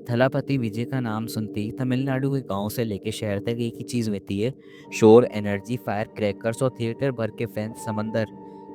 थलापति विजय का नाम सुनते ही तमिलनाडु के गांव से लेके शहर तक एक ही चीज़ होती है। शोर, एनर्जी, फायर क्रैकर्स और थिएटर भर के फैंस समंदर।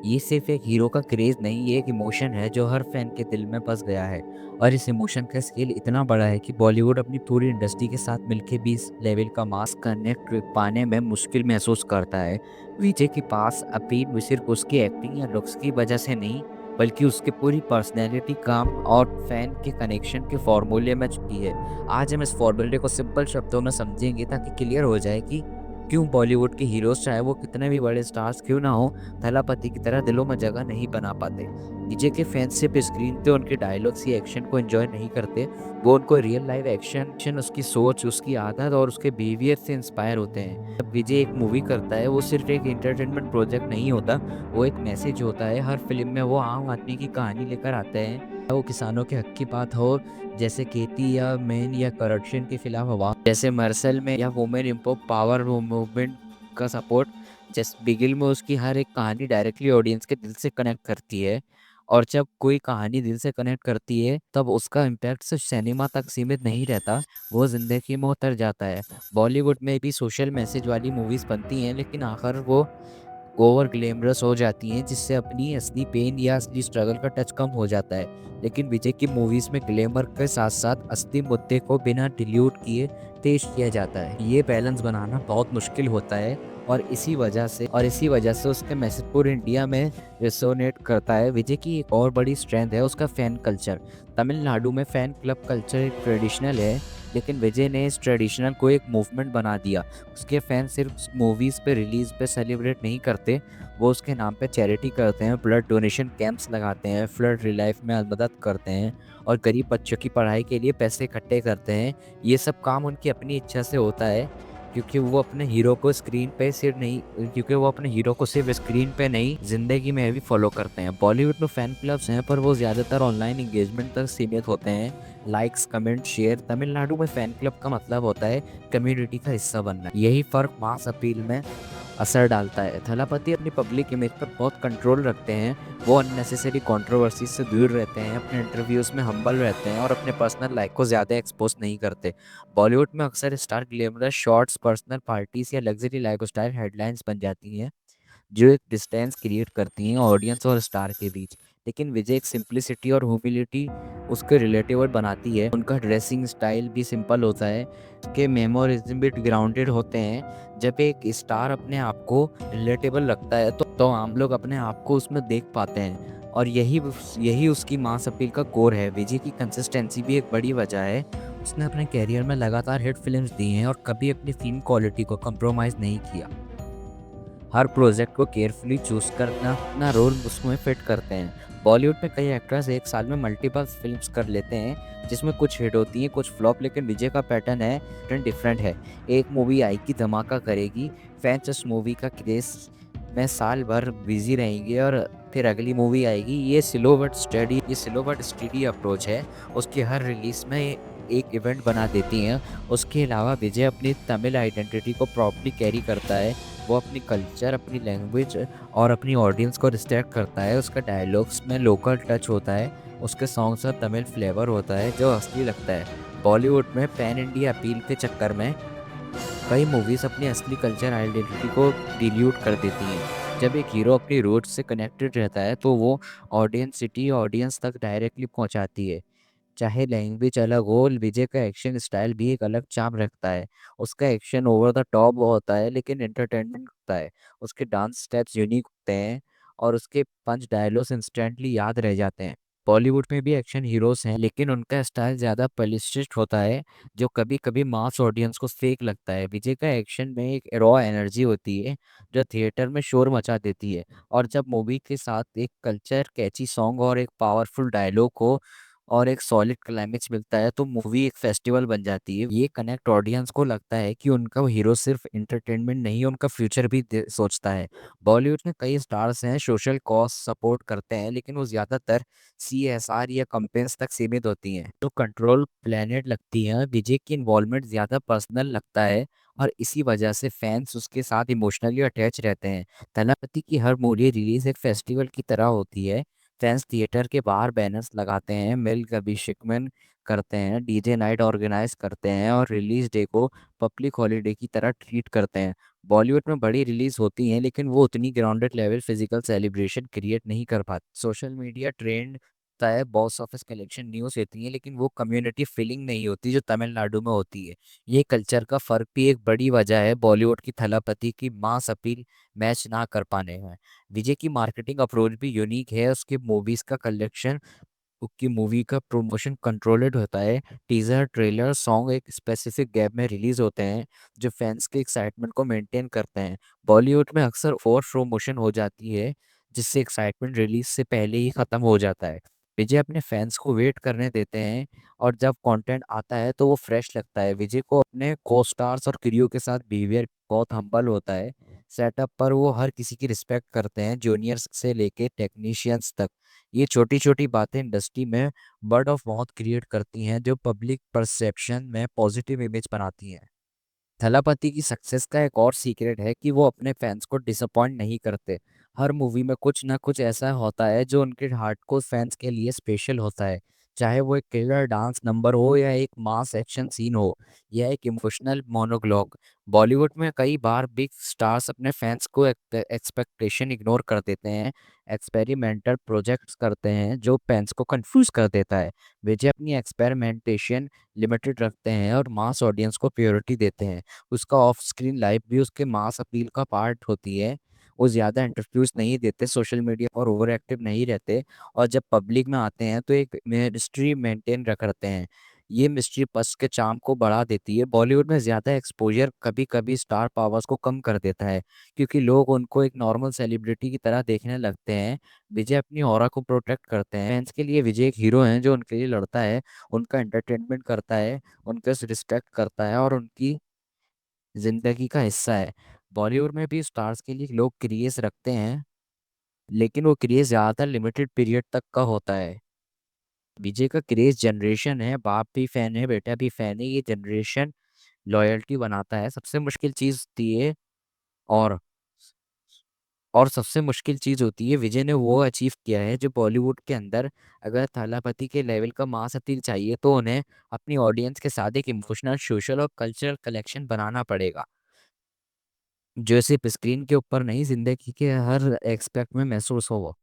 ये सिर्फ एक हीरो का क्रेज नहीं, ये एक इमोशन है जो हर फैन के दिल में बस गया है। और इस इमोशन का स्केल इतना बड़ा है कि बॉलीवुड अपनी पूरी इंडस्ट्री के साथ मिलकर भी इस लेवल का मास कनेक्ट पाने में मुश्किल महसूस करता है। विजय के पास अपील सिर्फ उसकी एक्टिंग या लुक्स की वजह से नहीं, बल्कि उसकी पूरी पर्सनैलिटी, काम और फैन के कनेक्शन के फॉर्मूले में चुकी है। आज हम इस फॉर्मूले को सिंपल शब्दों में समझेंगे ताकि क्लियर हो जाए कि क्यों बॉलीवुड के हीरोज, चाहे वो कितने भी बड़े स्टार्स क्यों ना हो, थलापति की तरह दिलों में जगह नहीं बना पाते। विजय के फैंस सिर्फ स्क्रीन पे उनके डायलॉग्स या एक्शन को एंजॉय नहीं करते, वो उनको रियल लाइफ एक्शन, उसकी सोच, उसकी आदत और उसके बिहेवियर से इंस्पायर होते हैं। जब विजय एक मूवी करता है, वो सिर्फ एक एंटरटेनमेंट प्रोजेक्ट नहीं होता, वो एक मैसेज होता है। हर फिल्म में वो आम आदमी की कहानी लेकर आते हैं, वो किसानों के हक की बात हो, जैसे खेती या मेन, या करप्शन के खिलाफ आवाज जैसे मर्सल में, या वुमेन इम्पो पावर मूवमेंट का सपोर्ट जैसे बिगिल में, उसकी हर एक कहानी डायरेक्टली ऑडियंस के दिल से कनेक्ट करती है। और जब कोई कहानी दिल से कनेक्ट करती है, तब उसका इम्पैक्ट सिर्फ सिनेमा तक सीमित नहीं रहता, वो जिंदगी में उतर जाता है। बॉलीवुड में भी सोशल मैसेज वाली मूवीज बनती हैं, लेकिन आखिर वो ओवर ग्लैमरस हो जाती हैं, जिससे अपनी असली पेन या असली स्ट्रगल का टच कम हो जाता है। लेकिन विजय की मूवीज में ग्लैमर के साथ साथ असली मुद्दे को बिना डिल्यूट किए पेश किया जाता है। ये बैलेंस बनाना बहुत मुश्किल होता है, और इसी वजह से उसके मैसेज पूरे इंडिया में रिसोनेट करता है। विजय की एक और बड़ी स्ट्रेंथ है उसका फैन कल्चर। तमिलनाडु में फैन क्लब कल्चर एक ट्रेडिशनल है, लेकिन विजय ने इस ट्रेडिशनल को एक मूवमेंट बना दिया। उसके फैन सिर्फ मूवीज़ पे रिलीज पे सेलिब्रेट नहीं करते, वो उसके नाम पे चैरिटी करते हैं, ब्लड डोनेशन कैंप्स लगाते हैं, फ्लड रिलीफ में मदद करते हैं, और गरीब बच्चों की पढ़ाई के लिए पैसे इकट्ठे करते हैं। ये सब काम उनकी अपनी इच्छा से होता है, क्योंकि वो अपने हीरो को सिर्फ स्क्रीन पे नहीं, जिंदगी में भी फॉलो करते हैं। बॉलीवुड में फैन क्लब्स हैं, पर वो ज़्यादातर ऑनलाइन इंगेजमेंट तक सीमित होते हैं, लाइक्स, कमेंट, शेयर। तमिलनाडु में फैन क्लब का मतलब होता है कम्युनिटी का हिस्सा बनना। यही फ़र्क मास अपील में असर डालता है। थलापति अपनी पब्लिक इमेज पर बहुत कंट्रोल रखते हैं, वो अननेसेसरी कंट्रोवर्सी से दूर रहते हैं, अपने इंटरव्यूज़ में हम्बल रहते हैं, और अपने पर्सनल लाइफ को ज़्यादा एक्सपोज नहीं करते। बॉलीवुड में अक्सर star glamorous shots, personal parties या लग्जरी लाइफस्टाइल हेडलाइंस बन जाती हैं, जो एक डिस्टेंस क्रिएट करती हैं ऑडियंस और स्टार के बीच। लेकिन विजय एक सिंप्लिसिटी और ह्यूमिलिटी उसके रिलेटेबल बनाती है। उनका ड्रेसिंग स्टाइल भी सिंपल होता है, उसके मेमोरिज्म भी ग्राउंडेड होते हैं। जब एक स्टार अपने आप को रिलेटेबल लगता है, तो आम लोग अपने आप को उसमें देख पाते हैं, और यही यही उसकी मास अपील का कोर है। विजय की कंसिस्टेंसी भी एक बड़ी वजह है। उसने अपने कैरियर में लगातार हिट फिल्म्स दी हैं और कभी अपनी फिल्म क्वालिटी को कंप्रोमाइज़ नहीं किया। हर प्रोजेक्ट को केयरफुली चूज करना, अपना रोल उसमें फिट करते हैं। बॉलीवुड में कई एक्टर्स एक साल में मल्टीपल फिल्म्स कर लेते हैं, जिसमें कुछ हिट होती हैं, कुछ फ्लॉप, लेकिन विजय का पैटर्न डिफरेंट है। एक मूवी आएगी, धमाका करेगी, फैंस उस मूवी का क्रेज में साल भर बिजी रहेंगे, और फिर अगली मूवी आएगी। ये स्लो बट स्टडी अप्रोच है, उसकी हर रिलीज में एक इवेंट बना देती हैं। उसके अलावा विजय अपनी तमिल आइडेंटिटी को प्रॉपर्ली कैरी करता है, वो अपनी कल्चर, अपनी लैंग्वेज और अपनी ऑडियंस को रिस्पेक्ट करता है। उसका डायलॉग्स में लोकल टच होता है, उसके सॉन्ग्स में तमिल फ्लेवर होता है जो असली लगता है। बॉलीवुड में पैन इंडिया अपील के चक्कर में कई मूवीज अपनी असली कल्चर आइडेंटिटी को डिल्यूट कर देती हैं। जब एक हीरो अपनी रूट से कनेक्टेड रहता है, तो वो ऑडियंस तक डायरेक्टली पहुंचाती है, चाहे लैंग्वेज अलग हो। विजय का एक्शन स्टाइल भी एक अलग चार्म रखता है। उसका एक्शन ओवर द टॉप होता है, लेकिन एंटरटेनमेंट होता है। उसके डांस स्टेप्स यूनिक होते हैं, और उसके पंच डायलॉग्स इंस्टेंटली याद रह जाते हैं। बॉलीवुड में भी एक्शन हीरोज हैं, लेकिन उनका स्टाइल ज़्यादा पॉलिश्ड होता है, जो कभी कभी मास ऑडियंस को फेक लगता है। विजय का एक्शन में एक रॉ एनर्जी होती है, जो थिएटर में शोर मचा देती है। और जब मूवी के साथ एक कल्चर कैची सॉन्ग और एक पावरफुल डायलॉग हो और एक सॉलिड क्लाइमेक्स मिलता है, तो मूवी एक फेस्टिवल बन जाती है। ये कनेक्ट ऑडियंस को लगता है कि उनका हीरो सिर्फ एंटरटेनमेंट नहीं, उनका फ्यूचर भी सोचता है। बॉलीवुड में कई स्टार्स हैं, सोशल कॉज सपोर्ट करते हैं, लेकिन वो ज़्यादातर CSR या कंपेन्स तक सीमित होती हैं, तो कंट्रोल प्लेनेट लगती हैं। विजय की इन्वॉल्वमेंट ज़्यादा पर्सनल लगता है, और इसी वजह से फैंस उसके साथ इमोशनली अटैच रहते हैं। थलापति की हर मूवी रिलीज एक फेस्टिवल की तरह होती है। फैंस थिएटर के बाहर बैनर्स लगाते हैं, मिल्क अभिषेकमन करते हैं, डीजे नाइट ऑर्गेनाइज करते हैं और रिलीज डे को पब्लिक हॉलीडे की तरह ट्रीट करते हैं। बॉलीवुड में बड़ी रिलीज होती हैं लेकिन वो उतनी grounded level physical celebration create नहीं कर पाते। सोशल मीडिया ट्रेंड होता है, बॉक्स ऑफिस कलेक्शन न्यूज़ होती है, लेकिन वो कम्युनिटी फीलिंग नहीं होती जो तमिलनाडु में होती है। ये कल्चर का फर्क भी एक बड़ी वजह है बॉलीवुड की थलापति की मास अपील मैच ना कर पाने में। विजय की मार्केटिंग अप्रोच भी यूनिक है, उसके मूवीज का कलेक्शन, उसकी मूवी का प्रमोशन कंट्रोल्ड होता है। टीजर ट्रेलर सॉन्ग एक स्पेसिफिक गैप में रिलीज होते हैं जो फैंस के एक्साइटमेंट को मेंटेन करते हैं। बॉलीवुड में अक्सर ओवर प्रमोशन हो जाती है जिससे एक्साइटमेंट रिलीज से पहले ही खत्म हो जाता है। विजय अपने फैंस को वेट करने देते हैं और जब कंटेंट आता है तो वो फ्रेश लगता है। विजय को अपने को स्टार्स और क्रियो के साथ बिहेवियर बहुत हम्बल होता है। सेटअप पर वो हर किसी की रिस्पेक्ट करते हैं, जूनियर्स से लेके टेक्नीशियंस तक। ये छोटी छोटी बातें इंडस्ट्री में वर्ड ऑफ माउथ क्रिएट करती हैं जो पब्लिक परसेप्शन में पॉजिटिव इमेज बनाती हैं। थलापति की सक्सेस का एक और सीक्रेट है कि वो अपने फैंस को डिसअपॉइंट नहीं करते। हर मूवी में कुछ ना कुछ ऐसा होता है जो उनके हार्ट को फैंस के लिए स्पेशल होता है। चाहे वो एक किलर डांस नंबर हो या एक मास एक्शन सीन हो या एक इमोशनल मोनोलॉग। बॉलीवुड में कई बार बिग स्टार्स अपने फैंस को एक्सपेक्टेशन इग्नोर कर देते हैं, एक्सपेरिमेंटल प्रोजेक्ट्स करते हैं जो फैंस को कंफ्यूज कर देता है। विजय अपनी एक्सपेरिमेंटेशन लिमिटेड रखते हैं और मास ऑडियंस को प्योरिटी देते हैं। उसका ऑफ स्क्रीन लाइफ भी उसके मास अपील का पार्ट होती है। वो ज़्यादा इंटरव्यूज नहीं देते, सोशल मीडिया पर ओवर एक्टिव नहीं रहते, और जब पब्लिक में आते हैं तो एक मिस्ट्री मेंटेन रखते हैं। ये मिस्ट्री पस के चार्म को बढ़ा देती है। बॉलीवुड में ज़्यादा एक्सपोजर कभी कभी स्टार पावर्स को कम कर देता है क्योंकि लोग उनको एक नॉर्मल सेलिब्रिटी की तरह देखने लगते हैं। विजय अपनी ऑरा को प्रोटेक्ट करते हैं। फैंस के लिए विजय एक हीरो हैं जो उनके लिए लड़ता है, उनका एंटरटेनमेंट करता है, उनका रिस्पेक्ट करता है और उनकी जिंदगी का हिस्सा है। बॉलीवुड में भी स्टार्स के लिए लोग क्रेज रखते हैं लेकिन वो क्रेज ज़्यादातर लिमिटेड पीरियड तक का होता है। विजय का क्रेज जनरेशन है, बाप भी फैन है, बेटा भी फैन है, ये जनरेशन लॉयल्टी बनाता है। सबसे मुश्किल चीज़ होती है और और सबसे मुश्किल चीज़ होती है विजय ने वो अचीव किया है जो बॉलीवुड के अंदर अगर थालापति के लेवल का मास अपील चाहिए तो उन्हें अपनी ऑडियंस के साथ एक इमोशनल सोशल और कल्चरल कलेक्शन बनाना पड़ेगा जो सिर्फ स्क्रीन के ऊपर नहीं, जिंदगी के हर एक्सपेक्ट में महसूस हो।